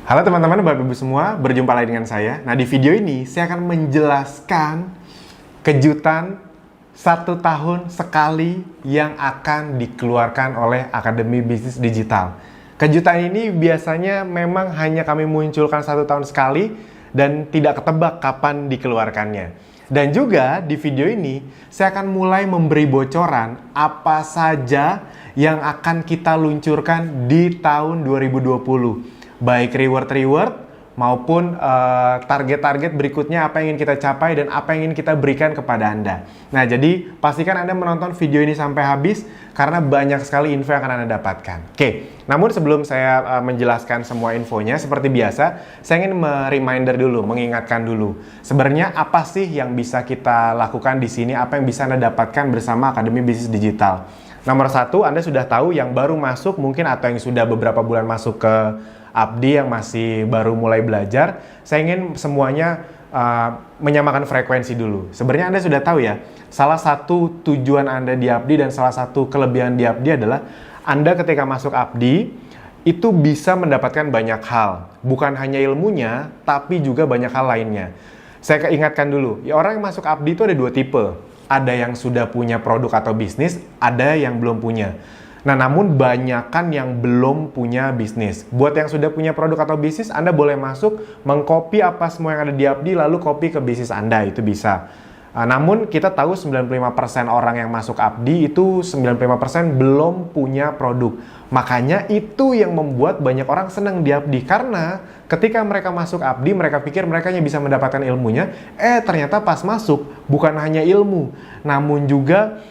Halo teman-teman, Bapak Ibu semua, berjumpa lagi dengan saya. Nah, di video ini saya akan menjelaskan kejutan 1 tahun sekali yang akan dikeluarkan oleh Akademi Bisnis Digital. Kejutan ini biasanya memang hanya kami munculkan 1 tahun sekali dan tidak ketebak kapan dikeluarkannya. Dan juga di video ini saya akan mulai memberi bocoran apa saja yang akan kita luncurkan di tahun 2020. Baik reward-reward maupun target-target berikutnya apa yang ingin kita capai dan apa yang ingin kita berikan kepada Anda. Nah, jadi pastikan Anda menonton video ini sampai habis karena banyak sekali info yang akan Anda dapatkan. Oke, namun sebelum saya menjelaskan semua infonya, seperti biasa, saya ingin reminder dulu, mengingatkan dulu. Sebenarnya apa sih yang bisa kita lakukan di sini, apa yang bisa Anda dapatkan bersama Akademi Bisnis Digital. Nomor 1, Anda sudah tahu yang baru masuk mungkin atau yang sudah beberapa bulan masuk ke Abdi yang masih baru mulai belajar, saya ingin semuanya menyamakan frekuensi dulu. Sebenarnya Anda sudah tahu ya, salah satu tujuan Anda di Abdi dan salah satu kelebihan di Abdi adalah Anda ketika masuk Abdi itu bisa mendapatkan banyak hal. Bukan hanya ilmunya, tapi juga banyak hal lainnya. Saya ingatkan dulu, ya orang yang masuk Abdi itu ada 2 tipe. Ada yang sudah punya produk atau bisnis, ada yang belum punya. Nah, namun banyakan yang belum punya bisnis. Buat yang sudah punya produk atau bisnis, Anda boleh masuk, mengcopy apa semua yang ada di Abdi, lalu copy ke bisnis Anda, itu bisa. Namun kita tahu 95% orang yang masuk Abdi itu 95% belum punya produk. Makanya itu yang membuat banyak orang senang di Abdi. Karena ketika mereka masuk Abdi, mereka pikir mereka hanya bisa mendapatkan ilmunya. Ternyata pas masuk, bukan hanya ilmu, namun juga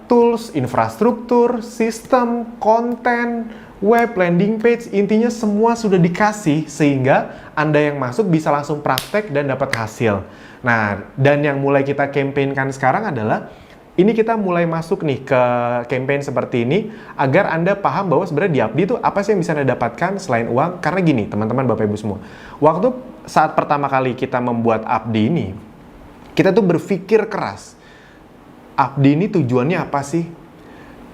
tools, infrastruktur, sistem, konten, web, landing page, intinya semua sudah dikasih sehingga Anda yang masuk bisa langsung praktek dan dapat hasil. Nah, dan yang mulai kita campaignkan sekarang adalah ini kita mulai masuk nih ke campaign seperti ini agar Anda paham bahwa sebenarnya di Abdi itu apa sih yang bisa Anda dapatkan selain uang. Karena gini, teman-teman, Bapak Ibu semua, waktu saat pertama kali kita membuat Abdi ini, kita tuh berpikir keras. Abdi ini tujuannya apa sih?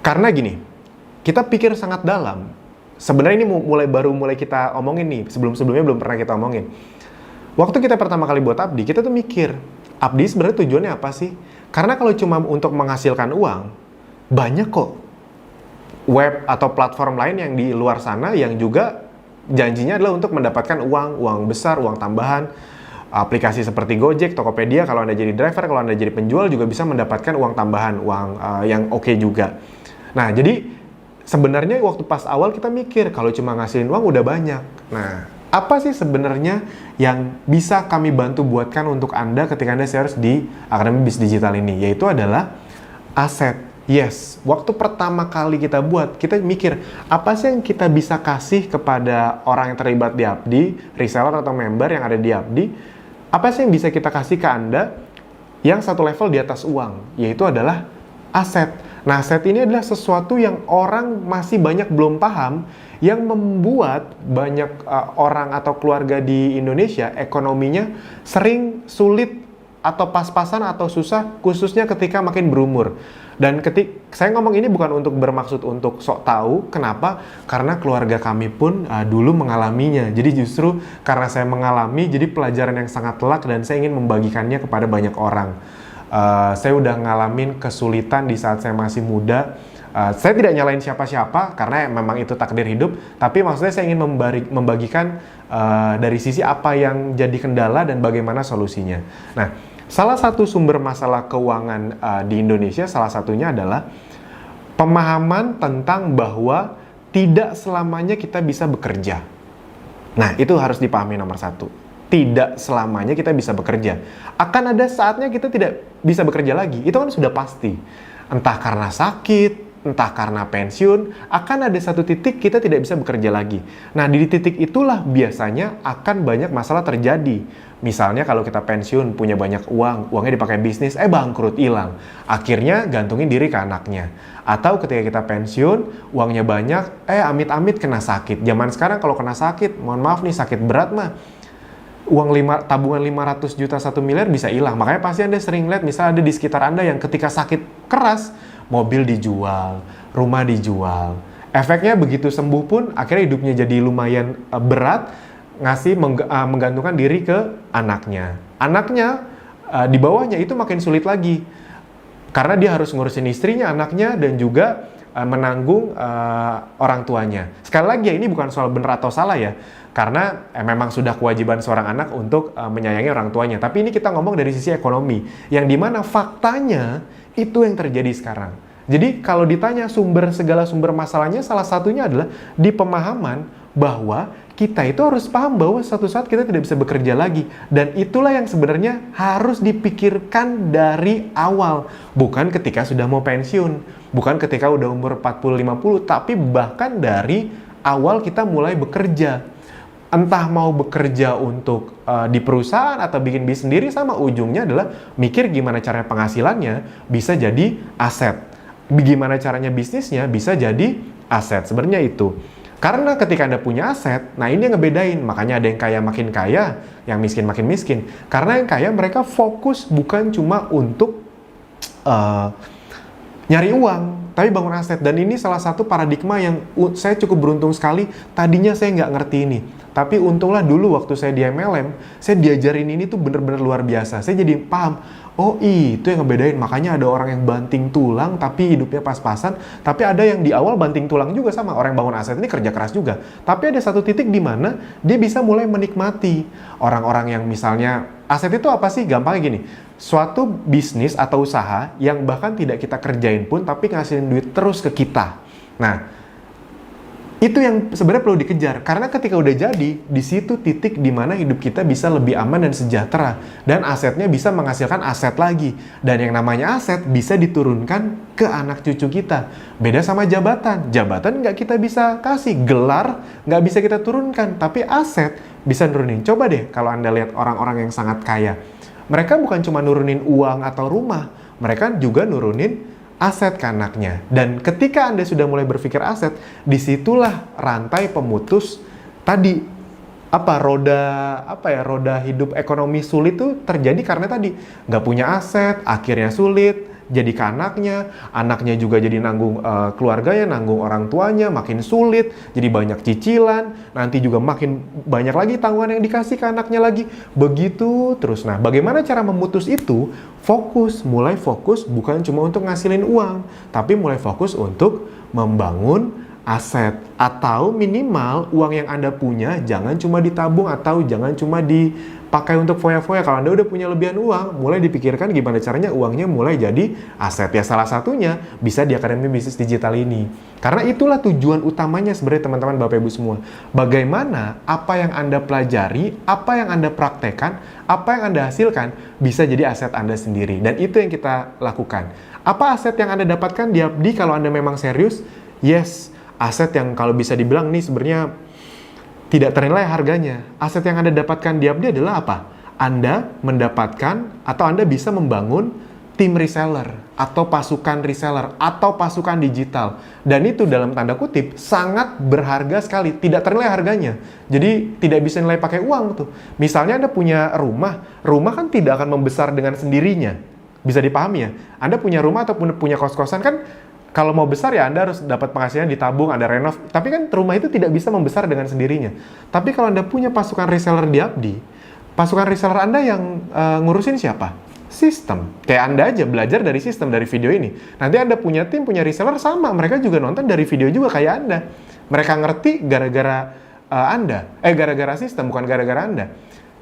Karena gini, kita pikir sangat dalam. Sebenarnya ini baru mulai kita omongin nih, sebelumnya belum pernah kita omongin. Waktu kita pertama kali buat Abdi, kita tuh mikir, Abdi sebenarnya tujuannya apa sih? Karena kalau cuma untuk menghasilkan uang, banyak kok web atau platform lain yang di luar sana yang juga janjinya adalah untuk mendapatkan uang besar, uang tambahan. Aplikasi seperti Gojek, Tokopedia, kalau Anda jadi driver, kalau Anda jadi penjual juga bisa mendapatkan uang tambahan, uang yang oke juga. Nah, jadi sebenarnya waktu pas awal kita mikir, kalau cuma ngasihin uang udah banyak. Nah, apa sih sebenarnya yang bisa kami bantu buatkan untuk Anda ketika Anda serius di Akademi Bisnis Digital ini? Yaitu adalah aset. Yes, waktu pertama kali kita buat, kita mikir, apa sih yang kita bisa kasih kepada orang yang terlibat di Abdi, reseller atau member yang ada di Abdi, apa sih yang bisa kita kasih ke Anda yang satu level di atas uang, yaitu adalah aset. Nah, aset ini adalah sesuatu yang orang masih banyak belum paham, yang membuat banyak orang atau keluarga di Indonesia ekonominya sering sulit atau pas-pasan atau susah, khususnya ketika makin berumur. Dan saya ngomong ini bukan untuk bermaksud untuk sok tahu, kenapa? Karena keluarga kami pun dulu mengalaminya. Jadi justru karena saya mengalami, jadi pelajaran yang sangat telak dan saya ingin membagikannya kepada banyak orang. Saya udah ngalamin kesulitan di saat saya masih muda. Saya tidak nyalain siapa-siapa karena memang itu takdir hidup, tapi maksudnya saya ingin membagikan dari sisi apa yang jadi kendala dan bagaimana solusinya. Nah, salah satu sumber masalah keuangan di Indonesia salah satunya adalah pemahaman tentang bahwa tidak selamanya kita bisa bekerja. Nah, itu harus dipahami nomor 1. Tidak selamanya kita bisa bekerja. Akan ada saatnya kita tidak bisa bekerja lagi. Itu kan sudah pasti. Entah karena sakit, entah karena pensiun, akan ada satu titik kita tidak bisa bekerja lagi. Nah, di titik itulah biasanya akan banyak masalah terjadi. Misalnya kalau kita pensiun, punya banyak uang, uangnya dipakai bisnis, bangkrut, hilang. Akhirnya gantungin diri ke anaknya. Atau ketika kita pensiun, uangnya banyak, amit-amit kena sakit. Zaman sekarang kalau kena sakit, mohon maaf nih, sakit berat mah, tabungan 500 juta 1 miliar bisa hilang. Makanya pasti Anda sering lihat, misalnya ada di sekitar Anda yang ketika sakit keras, mobil dijual, rumah dijual. Efeknya begitu sembuh pun, akhirnya hidupnya jadi lumayan berat, menggantungkan diri ke anaknya. Anaknya di bawahnya itu makin sulit lagi. Karena dia harus ngurusin istrinya, anaknya, dan juga menanggung orang tuanya. Sekali lagi ya, ini bukan soal benar atau salah ya. Karena memang sudah kewajiban seorang anak untuk menyayangi orang tuanya. Tapi ini kita ngomong dari sisi ekonomi. Yang dimana faktanya itu yang terjadi sekarang. Jadi kalau ditanya segala sumber masalahnya, salah satunya adalah di pemahaman bahwa kita itu harus paham bahwa suatu saat kita tidak bisa bekerja lagi. Dan itulah yang sebenarnya harus dipikirkan dari awal. Bukan ketika sudah mau pensiun. Bukan ketika udah umur 40-50. Tapi bahkan dari awal kita mulai bekerja. Entah mau bekerja untuk di perusahaan atau bikin bisnis sendiri, sama ujungnya adalah mikir gimana caranya penghasilannya bisa jadi aset. Gimana caranya bisnisnya bisa jadi aset. Sebenarnya itu. Karena ketika Anda punya aset, nah ini yang ngebedain. Makanya ada yang kaya makin kaya, yang miskin makin miskin. Karena yang kaya mereka fokus bukan cuma untuk nyari uang, tapi bangun aset. Dan ini salah satu paradigma yang saya cukup beruntung sekali. Tadinya saya nggak ngerti ini. Tapi untunglah dulu waktu saya di MLM, saya diajarin ini tuh bener-bener luar biasa. Saya jadi paham, oh itu yang ngebedain. Makanya ada orang yang banting tulang tapi hidupnya pas-pasan. Tapi ada yang di awal banting tulang juga, sama orang yang bangun aset ini kerja keras juga. Tapi ada satu titik di mana dia bisa mulai menikmati. Orang-orang yang misalnya, aset itu apa sih? Gampangnya gini, suatu bisnis atau usaha yang bahkan tidak kita kerjain pun tapi ngasilin duit terus ke kita. Nah, itu yang sebenarnya perlu dikejar, karena ketika udah jadi, di situ titik di mana hidup kita bisa lebih aman dan sejahtera, dan asetnya bisa menghasilkan aset lagi. Dan yang namanya aset bisa diturunkan ke anak cucu kita. Beda sama jabatan nggak kita bisa kasih, gelar nggak bisa kita turunkan, tapi aset bisa nurunin. Coba deh kalau Anda lihat orang-orang yang sangat kaya, mereka bukan cuma nurunin uang atau rumah, mereka juga nurunin aset ke anaknya. Dan ketika Anda sudah mulai berpikir aset, disitulah rantai pemutus tadi roda hidup ekonomi sulit tuh terjadi karena tadi nggak punya aset, akhirnya sulit jadi ke anaknya juga jadi nanggung keluarganya, nanggung orang tuanya, makin sulit, jadi banyak cicilan, nanti juga makin banyak lagi tanggungan yang dikasih ke anaknya lagi, begitu terus. Nah, bagaimana cara memutus itu? Mulai fokus bukan cuma untuk ngasilin uang, tapi mulai fokus untuk membangun aset, atau minimal uang yang Anda punya jangan cuma ditabung atau jangan cuma dipakai untuk foya-foya. Kalau Anda udah punya lebihan uang, mulai dipikirkan gimana caranya uangnya mulai jadi aset. Ya salah satunya bisa di Akademi Bisnis Digital ini. Karena itulah tujuan utamanya sebenarnya teman-teman Bapak Ibu semua. Bagaimana apa yang Anda pelajari, apa yang Anda praktekkan, apa yang Anda hasilkan bisa jadi aset Anda sendiri. Dan itu yang kita lakukan. Apa aset yang Anda dapatkan di Abdi kalau Anda memang serius? Yes, aset yang kalau bisa dibilang nih sebenarnya tidak ternilai harganya. Aset yang Anda dapatkan di Abdi adalah apa? Anda mendapatkan atau Anda bisa membangun tim reseller atau pasukan reseller atau pasukan digital. Dan itu dalam tanda kutip sangat berharga sekali, tidak ternilai harganya. Jadi tidak bisa nilai pakai uang tuh. Misalnya Anda punya rumah kan tidak akan membesar dengan sendirinya. Bisa dipahami ya? Anda punya rumah atau punya kos-kosan kan, kalau mau besar ya Anda harus dapat penghasilan, ditabung, ada renov. Tapi kan rumah itu tidak bisa membesar dengan sendirinya. Tapi kalau Anda punya pasukan reseller di Abdi, pasukan reseller Anda yang ngurusin siapa? Sistem. Kayak Anda aja belajar dari sistem, dari video ini. Nanti Anda punya tim, punya reseller sama. Mereka juga nonton dari video juga kayak Anda. Mereka ngerti gara-gara gara-gara sistem, bukan gara-gara Anda.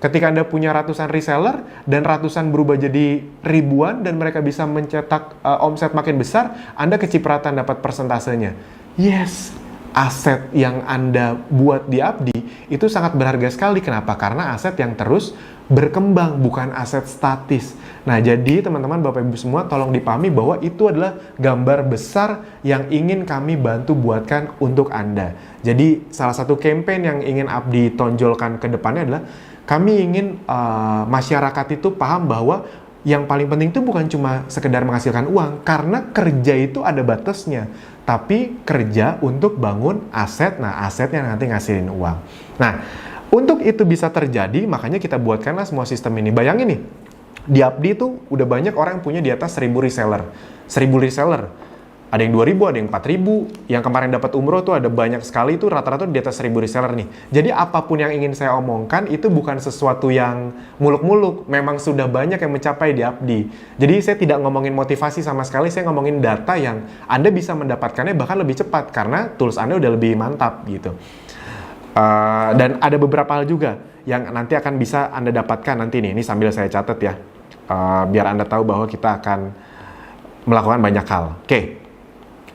Ketika Anda punya ratusan reseller dan ratusan berubah jadi ribuan dan mereka bisa mencetak omset makin besar, Anda kecipratan dapat persentasenya. Yes, aset yang Anda buat di Abdi itu sangat berharga sekali. Kenapa? Karena aset yang terus berkembang, bukan aset statis. Nah, jadi teman-teman Bapak Ibu semua tolong dipahami bahwa itu adalah gambar besar yang ingin kami bantu buatkan untuk Anda. Jadi salah satu campaign yang ingin Abdi tonjolkan ke depannya adalah kami ingin masyarakat itu paham bahwa yang paling penting itu bukan cuma sekedar menghasilkan uang, karena kerja itu ada batasnya, tapi kerja untuk bangun aset. Nah, asetnya nanti ngasilin uang. Nah, untuk itu bisa terjadi, makanya kita buatkanlah semua sistem ini. Bayangin nih, di Abdi itu udah banyak orang yang punya di atas 1000 reseller. 1000 reseller. Ada yang 2.000, ada yang 4.000. Yang kemarin dapat umroh tuh ada banyak sekali, itu rata-rata di atas 1.000 reseller nih. Jadi apapun yang ingin saya omongkan itu bukan sesuatu yang muluk-muluk. Memang sudah banyak yang mencapai di Abdi. Jadi saya tidak ngomongin motivasi sama sekali, saya ngomongin data yang Anda bisa mendapatkannya bahkan lebih cepat karena tools Anda udah lebih mantap gitu. Dan ada beberapa hal juga yang nanti akan bisa Anda dapatkan nanti nih. Ini sambil saya catat ya. Biar Anda tahu bahwa kita akan melakukan banyak hal. Oke,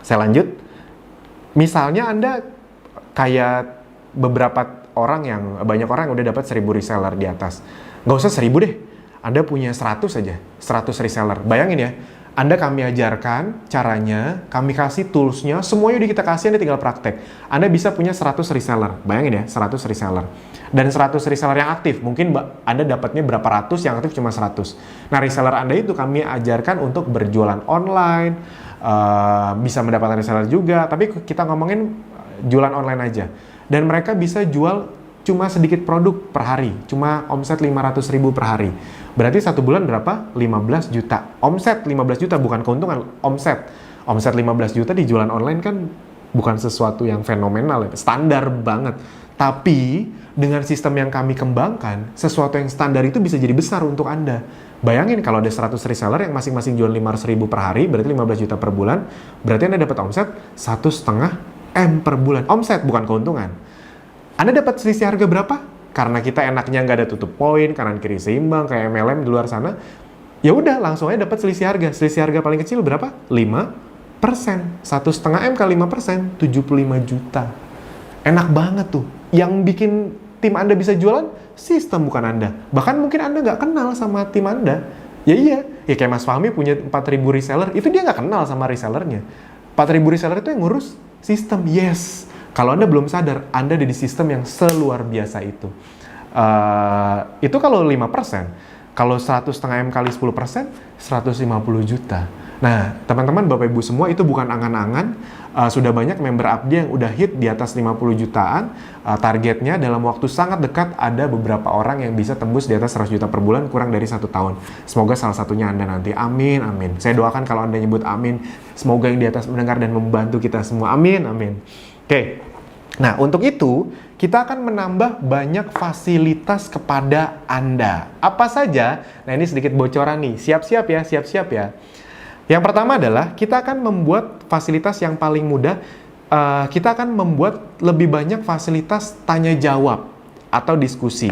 saya lanjut. Misalnya Anda kayak beberapa orang yang, banyak orang yang udah dapat 1.000 reseller di atas. Nggak usah 1.000 deh. Anda punya 100 aja, 100 reseller. Bayangin ya, Anda kami ajarkan caranya, kami kasih toolsnya, semuanya udah kita kasih, Anda tinggal praktek. Anda bisa punya 100 reseller. Bayangin ya, 100 reseller. Dan 100 reseller yang aktif, mungkin Anda dapatnya berapa ratus, yang aktif cuma 100. Nah, reseller Anda itu kami ajarkan untuk berjualan online, bisa mendapatkan reseller juga, tapi kita ngomongin jualan online aja. Dan mereka bisa jual cuma sedikit produk per hari, cuma omset 500.000 per hari. Berarti satu bulan berapa? 15 juta. Omset 15 juta, bukan keuntungan, omset. Omset 15 juta di jualan online kan bukan sesuatu yang fenomenal ya, standar banget. Tapi dengan sistem yang kami kembangkan, sesuatu yang standar itu bisa jadi besar untuk Anda. Bayangin kalau ada 100 reseller yang masing-masing jual 500.000 per hari, berarti 15 juta per bulan, berarti Anda dapat omset 1,5 M per bulan. Omset, bukan keuntungan. Anda dapat selisih harga berapa? Karena kita enaknya nggak ada tutup poin, kanan kiri seimbang, kayak MLM di luar sana. Ya udah, langsung aja dapat selisih harga. Selisih harga paling kecil berapa? 5%. 1,5 M kali 5%, 75 juta. Enak banget tuh. Yang bikin tim Anda bisa jualan, sistem bukan Anda. Bahkan mungkin Anda nggak kenal sama tim Anda. Ya iya, ya kayak Mas Fahmi punya 4.000 reseller, itu dia nggak kenal sama resellernya. 4.000 reseller itu yang ngurus sistem, yes. Kalau Anda belum sadar, Anda ada di sistem yang seluar biasa itu. Itu kalau 5%. Kalau 1,5 M kali 10%, 150 juta. Nah, teman-teman, Bapak Ibu semua, itu bukan angan-angan. Sudah banyak member Abdi yang udah hit di atas 50 jutaan. Targetnya dalam waktu sangat dekat ada beberapa orang yang bisa tembus di atas 100 juta per bulan kurang dari 1 tahun. Semoga salah satunya Anda nanti. Amin, amin. Saya doakan kalau Anda nyebut amin, semoga yang di atas mendengar dan membantu kita semua. Amin, amin. Oke. Nah, untuk itu, kita akan menambah banyak fasilitas kepada Anda. Apa saja? Nah, ini sedikit bocoran nih. Siap-siap ya, siap-siap ya. Yang pertama adalah, kita akan membuat fasilitas yang paling mudah. Kita akan membuat lebih banyak fasilitas tanya-jawab atau diskusi.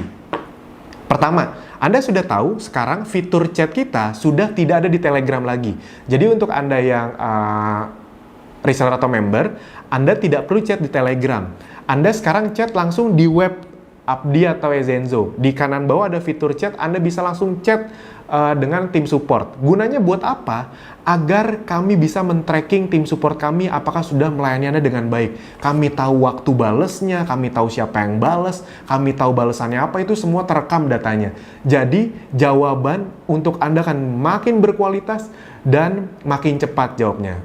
Pertama, Anda sudah tahu sekarang fitur chat kita sudah tidak ada di Telegram lagi. Jadi untuk Anda yang reseller atau member, Anda tidak perlu chat di Telegram. Anda sekarang chat langsung di web Abdi atau Ezenzo. Di kanan bawah ada fitur chat, Anda bisa langsung chat dengan tim support. Gunanya buat apa? Agar kami bisa men-tracking tim support kami apakah sudah melayani Anda dengan baik. Kami tahu waktu balesnya, kami tahu siapa yang bales, kami tahu balesannya apa, itu semua terekam datanya. Jadi jawaban untuk Anda akan makin berkualitas dan makin cepat jawabnya.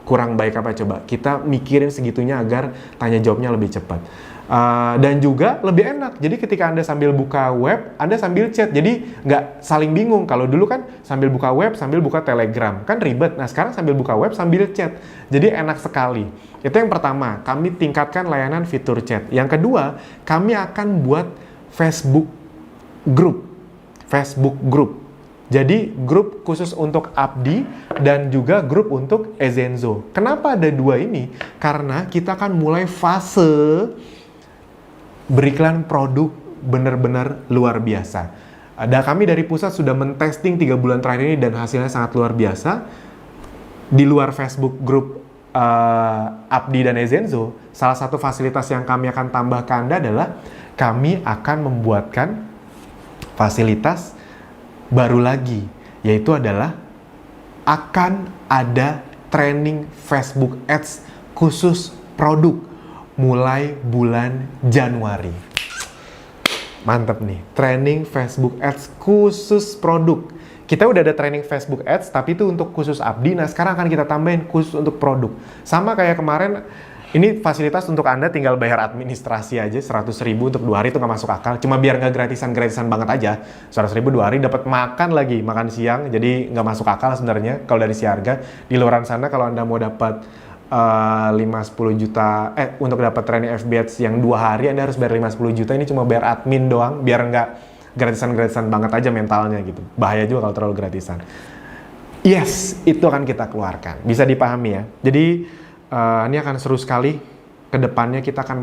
Kurang baik apa coba? Kita mikirin segitunya agar tanya jawabnya lebih cepat. Dan juga lebih enak. Jadi ketika Anda sambil buka web, Anda sambil chat. Jadi nggak saling bingung. Kalau dulu kan sambil buka web, sambil buka Telegram. Kan ribet. Nah sekarang sambil buka web, sambil chat. Jadi enak sekali. Itu yang pertama. Kami tingkatkan layanan fitur chat. Yang kedua, kami akan buat Facebook Group. Facebook Group. Jadi grup khusus untuk Abdi dan juga grup untuk Ezenzo. Kenapa ada dua ini? Karena kita akan mulai fase beriklan produk benar-benar luar biasa. Dan kami dari pusat sudah men-testing 3 bulan terakhir ini dan hasilnya sangat luar biasa. Di luar Facebook grup Abdi dan Ezenzo, salah satu fasilitas yang kami akan tambah ke Anda adalah kami akan membuatkan fasilitas baru lagi, yaitu adalah akan ada training Facebook Ads khusus produk mulai bulan Januari. Mantap nih, training Facebook Ads khusus produk. Kita udah ada training Facebook Ads, tapi itu untuk khusus Abdi. Nah, sekarang akan kita tambahin khusus untuk produk. Sama kayak kemarin Ini fasilitas untuk Anda tinggal bayar administrasi aja 100.000 untuk 2 hari itu nggak masuk akal. Cuma biar nggak gratisan banget aja. 100.000 2 hari dapat makan lagi, makan siang. Jadi nggak masuk akal sebenarnya kalau dari si harga. Di luaran sana kalau Anda mau dapat 5-10 juta, untuk dapat training FBH yang 2 hari Anda harus bayar 5-10 juta. Ini cuma bayar admin doang, biar nggak gratisan banget aja mentalnya gitu. Bahaya juga kalau terlalu gratisan. Yes, itu akan kita keluarkan. Bisa dipahami ya. Jadi ini akan seru sekali. Kedepannya kita akan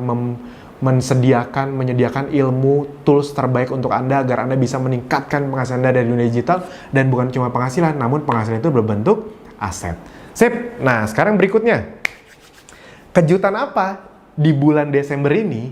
menyediakan ilmu, tools terbaik untuk Anda agar Anda bisa meningkatkan penghasilan Anda dari dunia digital. Dan bukan cuma penghasilan, namun penghasilan itu berbentuk aset. Sip. Nah, sekarang berikutnya. Kejutan apa di bulan Desember ini?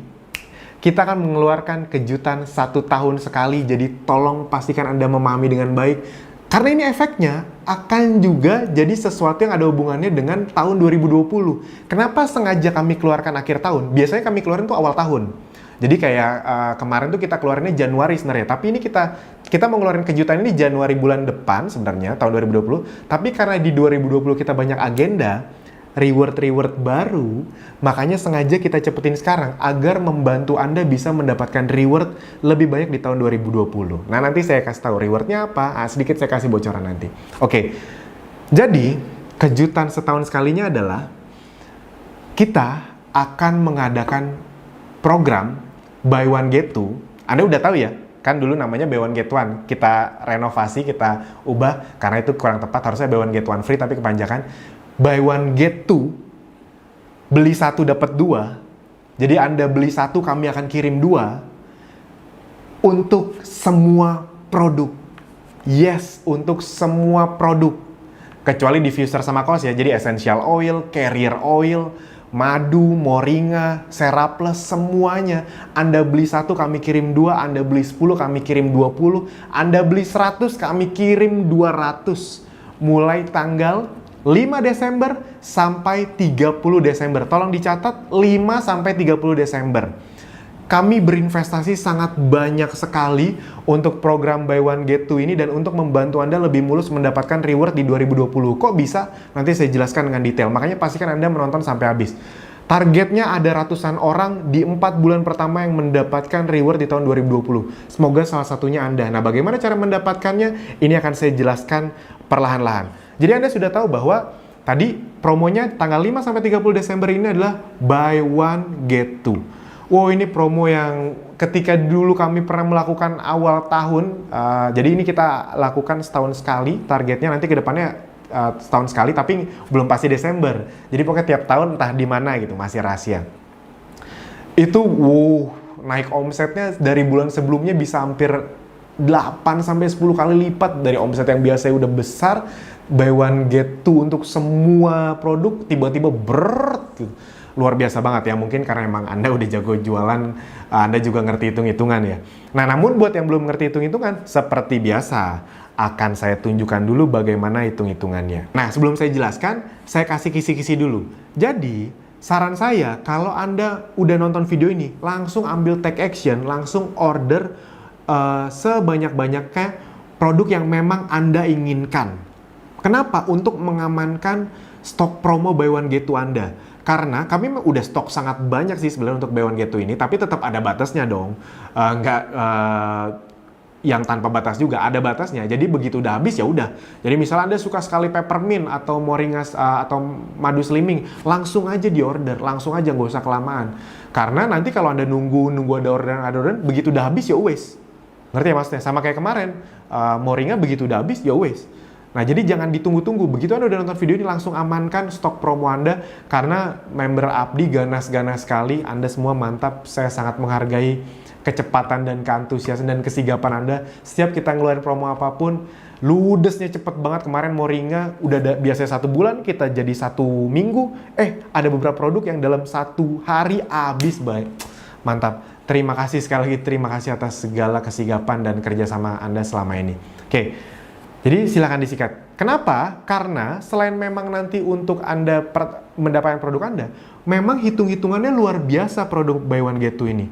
Kita akan mengeluarkan kejutan 1 tahun sekali. Jadi tolong pastikan Anda memahami dengan baik. Karena ini efeknya akan juga jadi sesuatu yang ada hubungannya dengan tahun 2020. Kenapa sengaja kami keluarkan akhir tahun? Biasanya kami keluarin tuh awal tahun. Jadi kayak kemarin tuh kita keluarinnya Januari sebenarnya. Tapi ini kita mau ngeluarin kejutan ini Januari bulan depan sebenarnya, tahun 2020. Tapi karena di 2020 kita banyak agenda, reward baru, makanya sengaja kita cepetin sekarang agar membantu Anda bisa mendapatkan reward lebih banyak di tahun 2020. Nah, nanti saya kasih tahu rewardnya apa, sedikit saya kasih bocoran nanti. Oke, jadi kejutan setahun sekalinya adalah kita akan mengadakan program Buy One Get Two. Anda udah tahu ya, kan dulu namanya Buy One Get One. Kita renovasi, kita ubah, karena itu kurang tepat, harusnya Buy One Get One free, tapi kepanjangan Buy One Get Two, beli 1 dapat 2. Jadi Anda beli 1, kami akan kirim 2 untuk semua produk. Yes, untuk semua produk. Kecuali diffuser sama kaos ya. Jadi essential oil, carrier oil, madu, moringa, Seraplus, semuanya. Anda beli 1, kami kirim 2. Anda beli 10, kami kirim 20. Anda beli 100, kami kirim 200. Mulai tanggal 5 Desember sampai 30 Desember. Tolong dicatat 5 sampai 30 Desember. Kami berinvestasi sangat banyak sekali untuk program Buy One Get Two ini dan untuk membantu Anda lebih mulus mendapatkan reward di 2020. Kok bisa? Nanti saya jelaskan dengan detail. Makanya pastikan Anda menonton sampai habis. Targetnya ada ratusan orang di 4 bulan pertama yang mendapatkan reward di tahun 2020. Semoga salah satunya Anda. Nah, bagaimana cara mendapatkannya? Ini akan saya jelaskan perlahan-lahan. Jadi Anda sudah tahu bahwa tadi promonya tanggal 5 sampai 30 Desember ini adalah Buy One Get Two. Wow, ini promo yang ketika dulu kami pernah melakukan awal tahun. Jadi ini kita lakukan setahun sekali. Targetnya nanti ke depannya setahun sekali, tapi belum pasti Desember. Jadi pokoknya tiap tahun entah di mana gitu, masih rahasia. Itu naik omsetnya dari bulan sebelumnya bisa hampir 8 sampai 10 kali lipat dari omset yang biasanya udah besar. Buy One Get Two untuk semua produk tiba-tiba gitu. Luar biasa banget ya, mungkin karena emang Anda udah jago jualan, Anda juga ngerti hitung-hitungan ya. Nah, namun buat yang belum ngerti hitung-hitungan, seperti biasa akan saya tunjukkan dulu bagaimana hitung-hitungannya. Nah, sebelum saya jelaskan, saya kasih kisi-kisi dulu. Jadi, saran saya kalau Anda udah nonton video ini, langsung ambil take action, langsung order sebanyak-banyaknya produk yang memang Anda inginkan. Kenapa? Untuk mengamankan stok promo Buy One Get Two Anda. Karena kami udah stok sangat banyak sih sebenarnya untuk Buy One Get Two ini, tapi tetap ada batasnya dong. Yang tanpa batas juga ada batasnya. Jadi begitu udah habis ya udah. Jadi misalnya Anda suka sekali peppermint atau moringa atau madu slimming, langsung aja di order, langsung aja, nggak usah kelamaan. Karena nanti kalau Anda nunggu ada orderan, begitu udah habis ya wes. Ngerti ya maksudnya? Sama kayak kemarin, moringa begitu udah habis ya wes. Nah, jadi jangan ditunggu-tunggu. Begitu Anda udah nonton video ini, langsung amankan stok promo Anda. Karena member Abdi ganas-ganas sekali. Anda semua mantap. Saya sangat menghargai kecepatan dan keantusiasan dan kesigapan Anda. Setiap kita ngeluarin promo apapun, ludesnya cepet banget. Kemarin moringa udah biasanya 1 bulan, kita jadi 1 minggu. Ada beberapa produk yang dalam 1 hari habis, baik. Mantap. Terima kasih sekali lagi. Terima kasih atas segala kesigapan dan kerjasama Anda selama ini. Oke. Jadi silakan disikat. Kenapa? Karena selain memang nanti untuk Anda mendapatkan produk Anda, memang hitung-hitungannya luar biasa produk Buy One Get Two ini.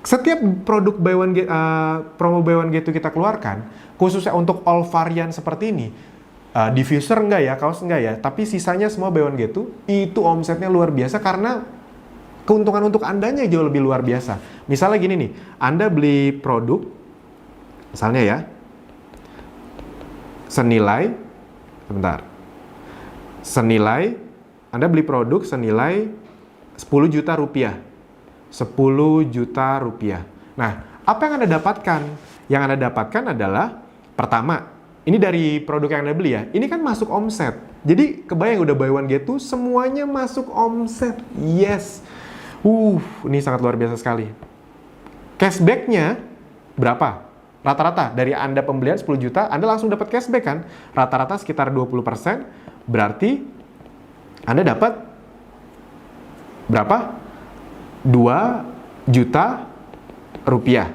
Setiap produk promo Buy One Get Two kita keluarkan, khususnya untuk all varian seperti ini, diffuser enggak ya, kaos enggak ya, tapi sisanya semua Buy One Get Two, itu omsetnya luar biasa karena keuntungan untuk Andanya jauh lebih luar biasa. Misalnya gini nih, Anda beli produk, misalnya ya, Anda beli produk senilai 10 juta rupiah. 10 juta rupiah. Nah, apa yang Anda dapatkan? Yang Anda dapatkan adalah, pertama, ini dari produk yang Anda beli ya, ini kan masuk omset. Jadi, kebayang udah buy one get two, semuanya masuk omset. Yes. Ini sangat luar biasa sekali. Cashback-nya berapa? Rata-rata dari Anda pembelian 10 juta, Anda langsung dapat cashback kan? Rata-rata sekitar 20%, berarti Anda dapat berapa? 2 juta rupiah.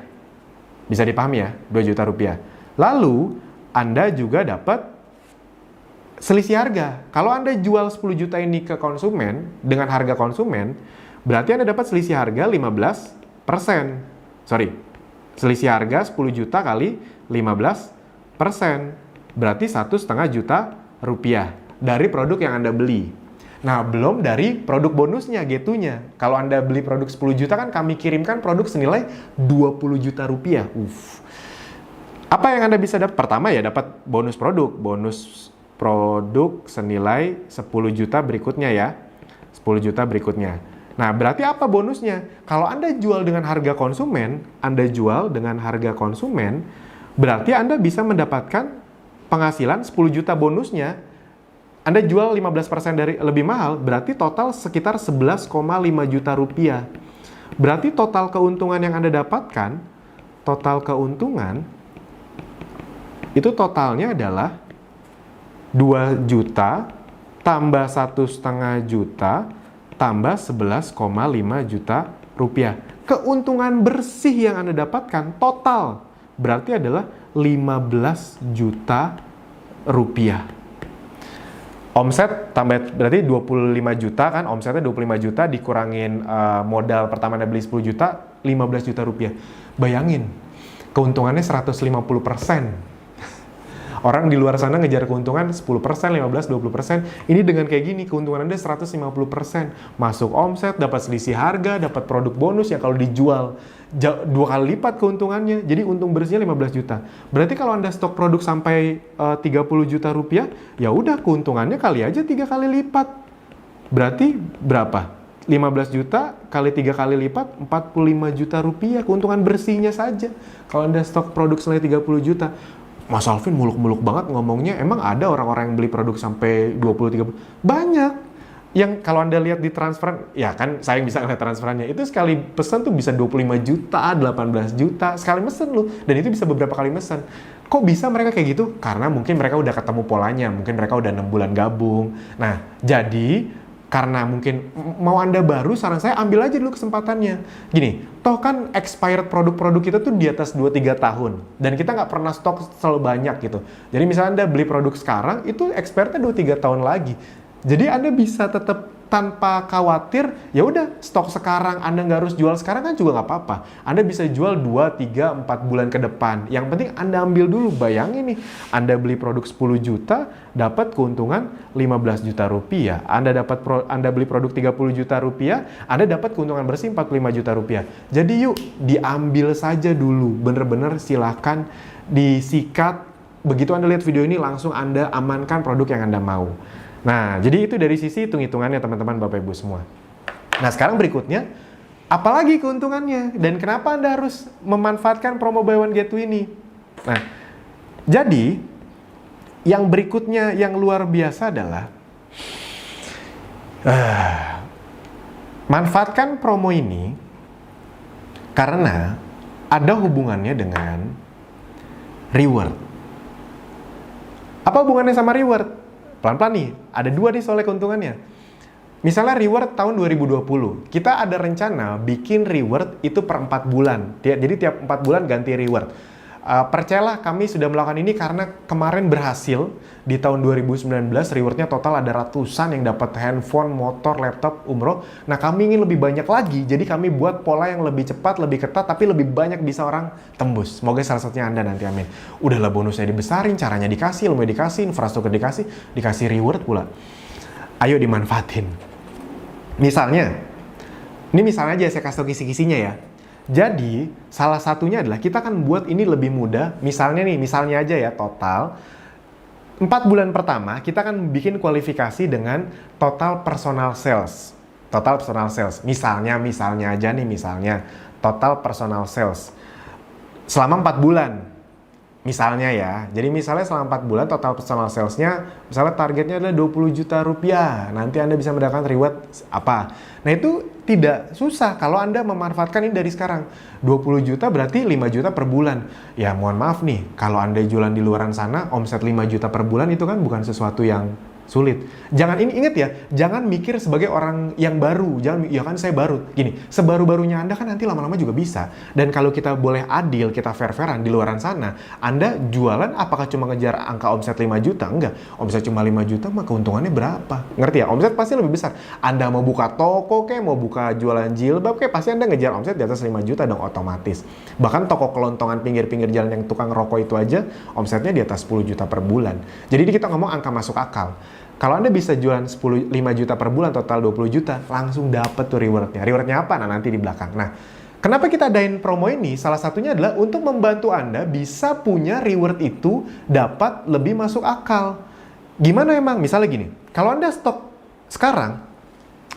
Bisa dipahami ya? 2 juta rupiah. Lalu, Anda juga dapat selisih harga. Kalau Anda jual 10 juta ini ke konsumen, dengan harga konsumen, berarti Anda dapat selisih harga 15%. Selisih harga 10 juta kali 15%. Berarti 1,5 juta rupiah dari produk yang Anda beli. Nah, belum dari produk bonusnya, G2-nya. Kalau Anda beli produk 10 juta kan kami kirimkan produk senilai 20 juta rupiah. Apa yang Anda bisa dapat? Pertama ya dapat bonus produk. Bonus produk senilai 10 juta berikutnya ya. 10 juta berikutnya. Nah, berarti apa bonusnya? Kalau Anda jual dengan harga konsumen, berarti Anda bisa mendapatkan penghasilan 10 juta bonusnya. Anda jual 15% dari lebih mahal, berarti total sekitar 11,5 juta rupiah. Berarti total keuntungan yang Anda dapatkan, itu totalnya adalah 2 juta tambah 1,5 juta tambah 11,5 juta rupiah. Keuntungan bersih yang Anda dapatkan total berarti adalah 15 juta rupiah. Omset tambah berarti 25 juta kan, omsetnya 25 juta dikurangin modal pertama Anda beli 10 juta, 15 juta rupiah. Bayangin, keuntungannya 150%. Orang di luar sana ngejar keuntungan 10%, 15%, 20%. Ini dengan kayak gini, keuntungan Anda 150%. Masuk omset, dapat selisih harga, dapat produk bonus yang kalau dijual 2 kali lipat keuntungannya. Jadi untung bersihnya 15 juta. Berarti kalau Anda stok produk sampai 30 juta rupiah, ya udah keuntungannya kali aja 3 kali lipat. Berarti berapa? 15 juta kali 3 kali lipat, 45 juta rupiah keuntungan bersihnya saja. Kalau Anda stok produk senilai 30 juta. Mas Alvin muluk-muluk banget ngomongnya, emang ada orang-orang yang beli produk sampai 20-30? Banyak. Yang kalau Anda lihat di transferan, ya kan saya bisa ngeliat transferannya, itu sekali pesan tuh bisa 25 juta, 18 juta, sekali mesen loh. Dan itu bisa beberapa kali mesen. Kok bisa mereka kayak gitu? Karena mungkin mereka udah ketemu polanya, mungkin mereka udah 6 bulan gabung. Nah, jadi karena mungkin mau Anda baru, saran saya ambil aja dulu kesempatannya. Gini, toh kan expired produk-produk kita tuh di atas 2-3 tahun. Dan kita nggak pernah stok selalu banyak gitu. Jadi misalnya Anda beli produk sekarang, itu expirednya 2-3 tahun lagi. Jadi Anda bisa tetap tanpa khawatir, ya udah stok sekarang, Anda nggak harus jual sekarang kan juga nggak apa-apa. Anda bisa jual 2, 3, 4 bulan ke depan. Yang penting Anda ambil dulu, bayangin nih, Anda beli produk 10 juta, dapat keuntungan 15 juta rupiah. Anda beli produk 30 juta rupiah, Anda dapat keuntungan bersih 45 juta rupiah. Jadi yuk, diambil saja dulu, bener-bener silahkan disikat. Begitu Anda lihat video ini, langsung Anda amankan produk yang Anda mau. Nah, jadi itu dari sisi hitung-hitungannya teman-teman Bapak Ibu semua. Nah, sekarang berikutnya, apalagi keuntungannya? Dan kenapa Anda harus memanfaatkan promo buy one get two ini? Nah, jadi yang berikutnya yang luar biasa adalah manfaatkan promo ini karena ada hubungannya dengan reward. Apa hubungannya sama reward? Pelan-pelan nih, ada 2 nih soalnya keuntungannya. Misalnya reward tahun 2020, kita ada rencana bikin reward itu per 4 bulan. Jadi tiap 4 bulan ganti reward. Percayalah kami sudah melakukan ini karena kemarin berhasil di tahun 2019 rewardnya total ada ratusan yang dapat handphone, motor, laptop, umroh. Nah kami ingin lebih banyak lagi, jadi kami buat pola yang lebih cepat, lebih ketat, tapi lebih banyak bisa orang tembus. Semoga salah satunya Anda nanti, amin. Udahlah bonusnya dibesarin, caranya dikasih, ilmu dikasih, infrastruktur dikasih reward pula. Ayo dimanfaatin. Misalnya, Ini misalnya aja saya kasih tau kisi-kisinya ya. Jadi, salah satunya adalah kita akan buat ini lebih mudah. Misalnya aja ya, total 4 bulan pertama kita akan bikin kualifikasi dengan total personal sales. Total personal sales. Misalnya aja nih, total personal sales selama 4 bulan. Misalnya ya, jadi misalnya selama 4 bulan total personal sales-nya, misalnya targetnya adalah 20 juta rupiah. Nanti Anda bisa mendapatkan reward apa. Nah itu tidak susah kalau Anda memanfaatkan ini dari sekarang. 20 juta berarti 5 juta per bulan. Ya mohon maaf nih, kalau Anda jualan di luaran sana, omset 5 juta per bulan itu kan bukan sesuatu yang sulit. Jangan ingat ya, jangan mikir sebagai orang yang baru. Jangan, ya kan saya baru. Gini, sebaru-barunya Anda kan nanti lama-lama juga bisa. Dan kalau kita boleh adil, kita fair-fairan di luaran sana, Anda jualan apakah cuma ngejar angka omset 5 juta? Enggak. Omset cuma 5 juta, maka keuntungannya berapa? Ngerti ya? Omset pasti lebih besar. Anda mau buka toko kayak, mau buka jualan jilbab kayak, pasti Anda ngejar omset di atas 5 juta dong otomatis. Bahkan toko kelontongan pinggir-pinggir jalan yang tukang rokok itu aja, omsetnya di atas 10 juta per bulan. Jadi kita ngomong angka masuk akal. Kalau Anda bisa jualan 5 juta per bulan, total 20 juta, langsung dapet tuh rewardnya. Rewardnya apa? Nah, nanti di belakang. Nah, kenapa kita adain promo ini? Salah satunya adalah untuk membantu Anda bisa punya reward itu dapat lebih masuk akal. Gimana emang? Misalnya gini, kalau Anda stok sekarang,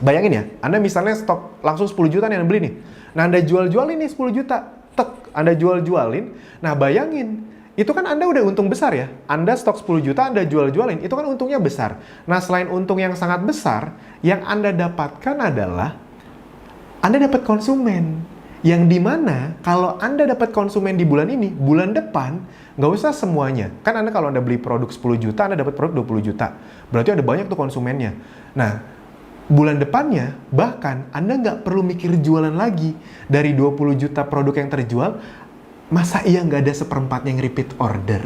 bayangin ya, Anda misalnya stok langsung 10 juta nih Anda beli nih. Nah, Anda jual-jualin nih 10 juta. Anda jual-jualin. Nah, bayangin, itu kan Anda udah untung besar ya. Anda stok 10 juta, Anda jual-jualin. Itu kan untungnya besar. Nah, selain untung yang sangat besar, yang Anda dapatkan adalah Anda dapat konsumen. Yang dimana kalau Anda dapat konsumen di bulan ini, bulan depan, nggak usah semuanya. Kan Anda kalau Anda beli produk 10 juta, Anda dapat produk 20 juta. Berarti ada banyak tuh konsumennya. Nah, bulan depannya, bahkan Anda nggak perlu mikir jualan lagi. Dari 20 juta produk yang terjual, masa iya nggak ada seperempatnya yang repeat order?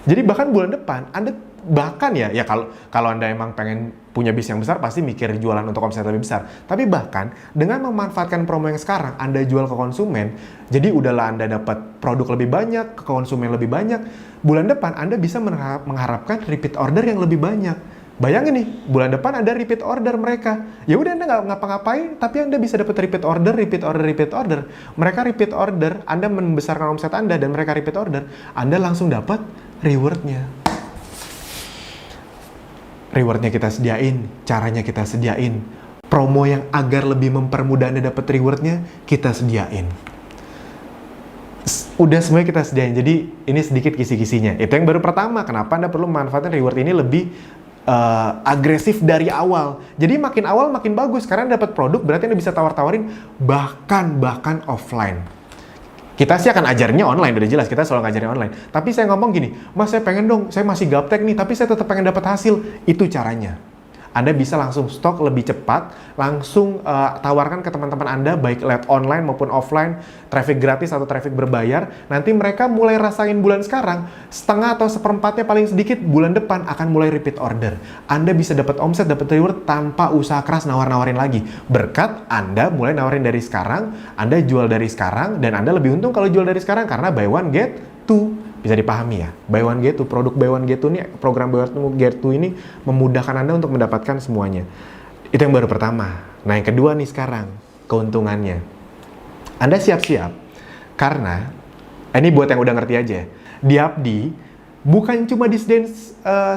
Jadi bahkan bulan depan, Anda bahkan ya kalau Anda emang pengen punya bisnis yang besar, pasti mikir jualan untuk omset lebih besar. Tapi bahkan dengan memanfaatkan promo yang sekarang, Anda jual ke konsumen, jadi udahlah Anda dapat produk lebih banyak, ke konsumen lebih banyak. Bulan depan Anda bisa mengharapkan repeat order yang lebih banyak. Bayangin nih, bulan depan ada repeat order mereka. Ya udah Anda nggak ngapa-ngapain, tapi Anda bisa dapat repeat order. Mereka repeat order, Anda membesarkan omset Anda dan mereka repeat order, Anda langsung dapat rewardnya. Rewardnya kita sediain, caranya kita sediain. Promo yang agar lebih mempermudah Anda dapat rewardnya, kita sediain. Udah semuanya kita sediain, jadi ini sedikit kisi-kisinya. Itu yang baru pertama, kenapa Anda perlu memanfaatkan reward ini lebih agresif dari awal. Jadi makin awal makin bagus karena dapat produk, berarti Anda bisa tawar-tawarin bahkan offline. Kita sih akan ajarinnya online, udah jelas kita selalu ngajarin online. Tapi saya ngomong gini, Mas saya pengen dong, saya masih gaptek nih, tapi saya tetap pengen dapat hasil. Itu caranya. Anda bisa langsung stok lebih cepat, langsung tawarkan ke teman-teman Anda, baik lewat online maupun offline, traffic gratis atau traffic berbayar. Nanti mereka mulai rasain bulan sekarang, setengah atau seperempatnya paling sedikit, bulan depan akan mulai repeat order. Anda bisa dapat omset, dapat reward tanpa usaha keras nawar-nawarin lagi. Berkat Anda mulai nawarin dari sekarang, Anda jual dari sekarang, dan Anda lebih untung kalau jual dari sekarang karena buy one get two. Bisa dipahami ya, buy one get two, produk buy one get two ini, program buy one get two ini memudahkan Anda untuk mendapatkan semuanya. Itu yang baru pertama. Nah yang kedua nih sekarang, keuntungannya. Anda siap-siap, karena, ini buat yang udah ngerti aja, di Abdi, bukan cuma disediain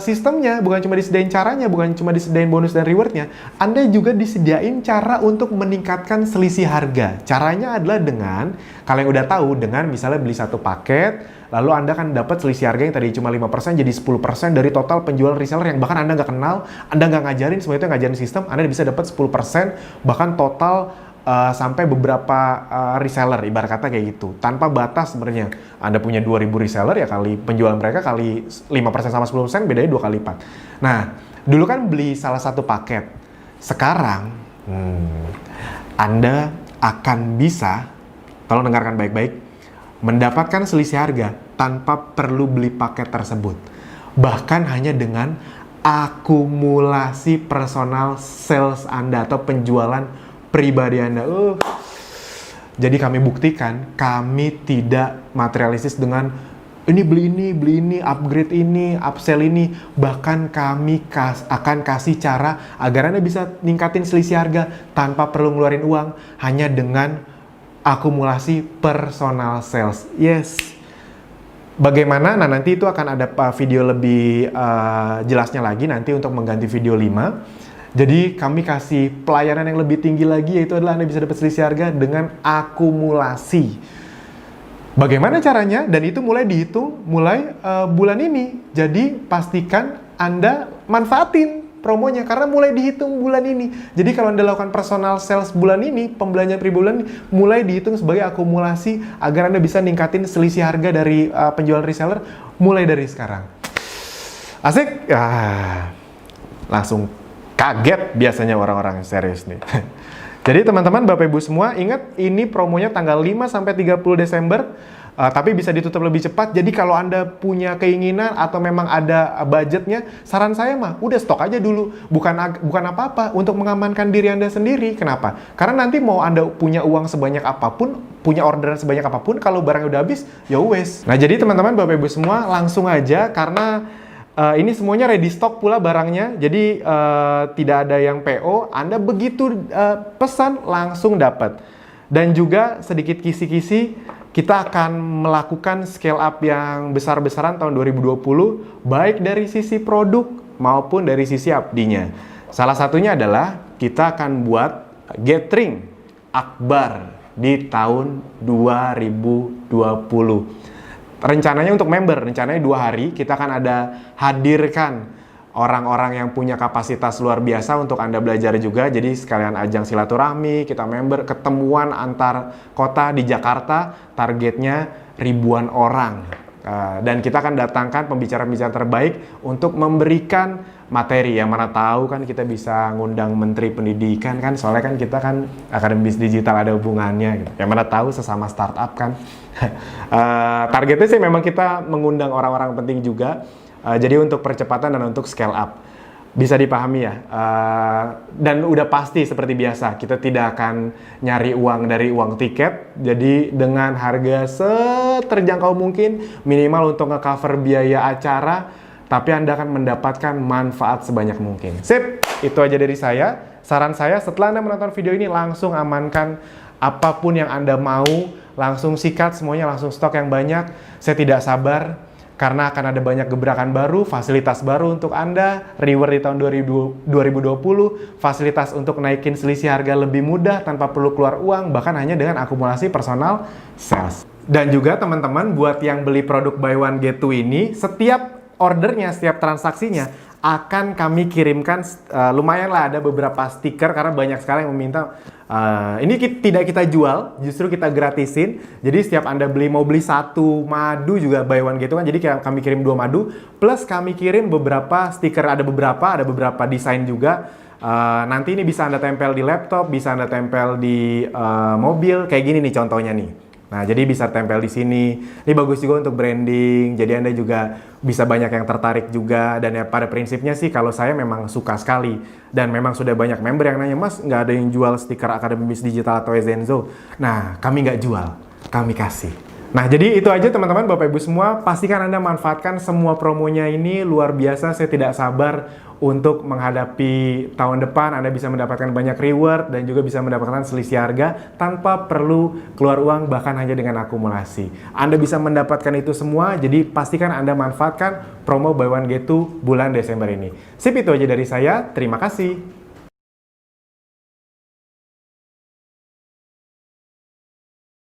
sistemnya, bukan cuma disediain caranya, bukan cuma disediain bonus dan rewardnya, Anda juga disediain cara untuk meningkatkan selisih harga. Caranya adalah dengan, kalian udah tahu, dengan misalnya beli satu paket, lalu Anda kan dapat selisih harga yang tadi cuma 5% jadi 10% dari total penjualan reseller yang bahkan Anda nggak kenal, Anda nggak ngajarin, semua itu ngajarin sistem, Anda bisa dapat 10%, bahkan total sampai beberapa reseller, ibarat kata kayak gitu. Tanpa batas sebenarnya. Anda punya 2.000 reseller, ya kali penjualan mereka kali 5% sama 10%, bedanya 2 kali lipat. Nah, dulu kan beli salah satu paket. Sekarang, Anda akan bisa, tolong dengarkan baik-baik, mendapatkan selisih harga tanpa perlu beli paket tersebut. Bahkan hanya dengan akumulasi personal sales Anda atau penjualan pribadi Anda. Jadi kami buktikan, kami tidak materialistis dengan beli ini, upgrade ini, upsell ini. Bahkan kami akan kasih cara agar Anda bisa ningkatin selisih harga tanpa perlu ngeluarin uang, hanya dengan akumulasi personal sales. Yes. Bagaimana? Nah, nanti itu akan ada video lebih jelasnya lagi nanti untuk mengganti video 5. Jadi kami kasih pelayanan yang lebih tinggi lagi, yaitu adalah Anda bisa dapat selisih harga dengan akumulasi. Bagaimana caranya? Dan itu mulai dihitung mulai bulan ini. Jadi pastikan Anda manfaatin promonya karena mulai dihitung bulan ini. Jadi kalau Anda lakukan personal sales bulan ini, pembelanjaan per-bulan mulai dihitung sebagai akumulasi agar Anda bisa ningkatin selisih harga dari penjual reseller mulai dari sekarang. Asik? Langsung kaget biasanya orang-orang yang serius nih. Jadi teman-teman, Bapak Ibu semua, ingat ini promonya tanggal 5 sampai 30 Desember. Tapi bisa ditutup lebih cepat. Jadi kalau Anda punya keinginan atau memang ada budgetnya, saran saya mah udah stok aja dulu. Bukan apa-apa, untuk mengamankan diri Anda sendiri. Kenapa? Karena nanti mau Anda punya uang sebanyak apapun, punya orderan sebanyak apapun, kalau barangnya udah habis, ya wes. Nah, jadi teman-teman, Bapak Ibu semua, langsung aja karena ini semuanya ready stock pula barangnya, jadi tidak ada yang PO. Anda begitu pesan langsung dapat. Dan juga sedikit kisi-kisi, kita akan melakukan scale up yang besar-besaran tahun 2020, baik dari sisi produk maupun dari sisi abdinya. Salah satunya adalah kita akan buat gathering akbar di tahun 2020. Rencananya untuk member, rencananya 2 hari kita akan hadirkan orang-orang yang punya kapasitas luar biasa untuk Anda belajar juga. Jadi sekalian ajang silaturahmi, kita member, ketemuan antar kota di Jakarta, targetnya ribuan orang. Dan kita akan datangkan pembicara-pembicara terbaik untuk memberikan materi. Yang mana tahu kan kita bisa ngundang Menteri Pendidikan kan, soalnya kan kita kan akademis digital ada hubungannya gitu. Yang mana tahu sesama startup kan. Targetnya sih memang kita mengundang orang-orang penting juga. Jadi untuk percepatan dan untuk scale up bisa dipahami ya. Dan udah pasti seperti biasa kita tidak akan nyari uang dari uang tiket. Jadi dengan harga seterjangkau mungkin, minimal untuk nge-cover biaya acara, tapi Anda akan mendapatkan manfaat sebanyak mungkin. Sip, itu aja dari saya. Saran saya setelah Anda menonton video ini langsung amankan apapun yang Anda mau, langsung sikat semuanya, langsung stok yang banyak. Saya tidak sabar karena akan ada banyak gebrakan baru, fasilitas baru untuk Anda, reward di tahun 2020, fasilitas untuk naikin selisih harga lebih mudah tanpa perlu keluar uang, bahkan hanya dengan akumulasi personal sales. Dan juga teman-teman, buat yang beli produk buy one get two ini, setiap ordernya, setiap transaksinya akan kami kirimkan, lumayan lah ada beberapa stiker karena banyak sekali yang meminta. Ini tidak kita jual, justru kita gratisin. Jadi setiap Anda mau beli 1 madu juga buy one get two kan, jadi kami kirim 2 madu plus kami kirim beberapa stiker, ada beberapa desain juga. Nanti ini bisa Anda tempel di laptop, bisa Anda tempel di mobil, kayak gini nih contohnya nih. Nah, jadi bisa tempel di sini. Ini bagus juga untuk branding. Jadi Anda juga bisa banyak yang tertarik juga. Dan ya pada prinsipnya sih kalau saya memang suka sekali. Dan memang sudah banyak member yang nanya, Mas, nggak ada yang jual stiker Akademis Digital atau Ezenzo. Nah, kami nggak jual, kami kasih. Nah, jadi itu aja teman-teman, Bapak Ibu semua. Pastikan Anda manfaatkan semua promonya ini, luar biasa. Saya tidak sabar untuk menghadapi tahun depan. Anda bisa mendapatkan banyak reward dan juga bisa mendapatkan selisih harga tanpa perlu keluar uang, bahkan hanya dengan akumulasi. Anda bisa mendapatkan itu semua, jadi pastikan Anda manfaatkan promo buy one get two bulan Desember ini. Sip, itu aja dari saya. Terima kasih.